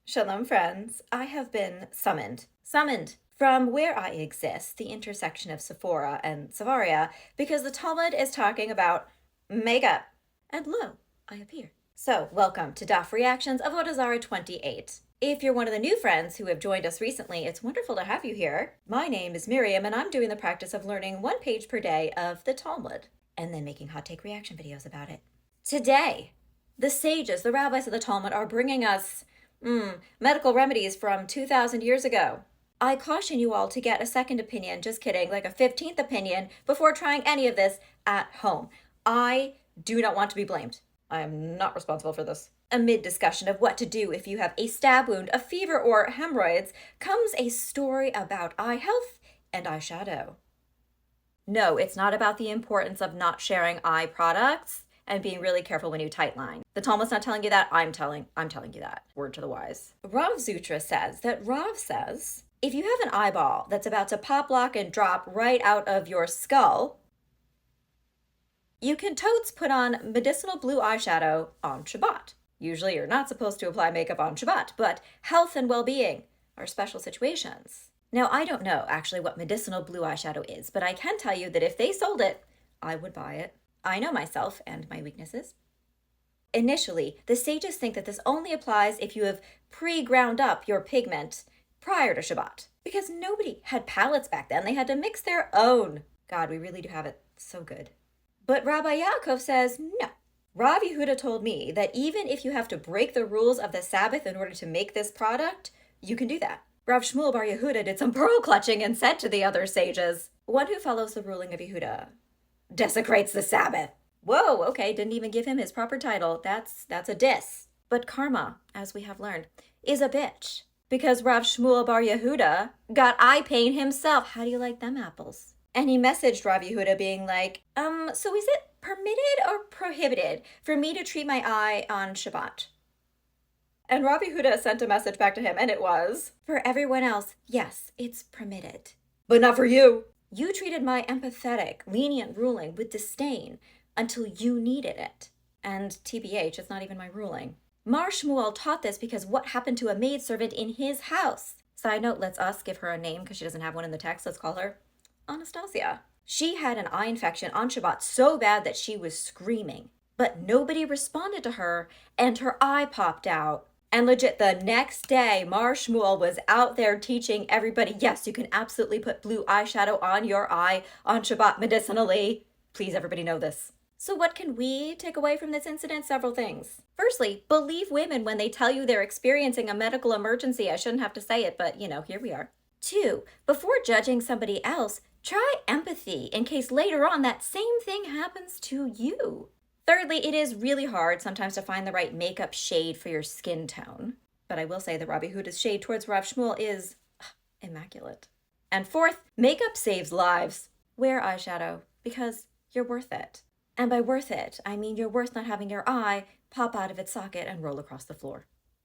Shalom, friends. I have been summoned from where I exist, the intersection of Sephora and Sefaria, because the Talmud is talking about makeup. And lo, I appear. So, welcome to Daf Reactions of Avodah Zarah 28. If you're one of the new friends who have joined us recently, it's wonderful to have you here. My name is Miriam, and I'm doing the practice of learning one page per day of the Talmud, and then making hot take reaction videos about it. Today, the sages, the rabbis of the Talmud, are bringing us medical remedies from 2,000 years ago. I caution you all to get a second opinion, just kidding, like a 15th opinion, before trying any of this at home. I do not want to be blamed. I am not responsible for this. Amid discussion of what to do if you have a stab wound, a fever, or hemorrhoids, comes a story about eye health and eyeshadow. No, it's not about the importance of not sharing eye products and being really careful when you tightline. The Talmud's not telling you that, I'm telling you that. Word to the wise. Rav Zutra says that Rav says, if you have an eyeball that's about to pop, lock, and drop right out of your skull, you can totes put on medicinal blue eyeshadow on Shabbat. Usually you're not supposed to apply makeup on Shabbat, but health and well-being are special situations. Now, I don't know actually what medicinal blue eyeshadow is, but I can tell you that if they sold it, I would buy it. I know myself and my weaknesses. Initially, the sages think that this only applies if you have pre-ground up your pigment prior to Shabbat, because nobody had palettes back then. They had to mix their own. God, we really do have it so good. But Rabbi Yaakov says, no. Rav Yehuda told me that even if you have to break the rules of the Sabbath in order to make this product, you can do that. Rav Shmuel bar Yehuda did some pearl clutching and said to the other sages, one who follows the ruling of Yehuda desecrates the Sabbath. Whoa, okay, didn't even give him his proper title. That's a diss. But karma, as we have learned, is a bitch. Because Rav Shmuel bar Yehuda got eye pain himself. How do you like them apples? And he messaged Rav Yehuda being like, so is it permitted or prohibited for me to treat my eye on Shabbat? And Rav Yehuda sent a message back to him, and it was, for everyone else, yes, it's permitted. But not for you. You treated my empathetic, lenient ruling with disdain until you needed it. And TBH, it's not even my ruling. Mar Shmuel taught this because what happened to a maidservant in his house? Side note, let's us give her a name because she doesn't have one in the text. Let's call her Anastasia. She had an eye infection on Shabbat so bad that she was screaming. But nobody responded to her, and her eye popped out. And legit, the next day, Mar Shmuel was out there teaching everybody, yes, you can absolutely put blue eyeshadow on your eye on Shabbat medicinally. Please, everybody know this. So what can we take away from this incident? Several things. Firstly, believe women when they tell you they're experiencing a medical emergency. I shouldn't have to say it, but here we are. 2, before judging somebody else, try empathy in case later on that same thing happens to you. Thirdly, it is really hard sometimes to find the right makeup shade for your skin tone. But I will say that Rabbi Yehuda's shade towards Rav Shmuel is immaculate. And fourth, makeup saves lives. Wear eyeshadow because you're worth it. And by worth it, I mean you're worth not having your eye pop out of its socket and roll across the floor.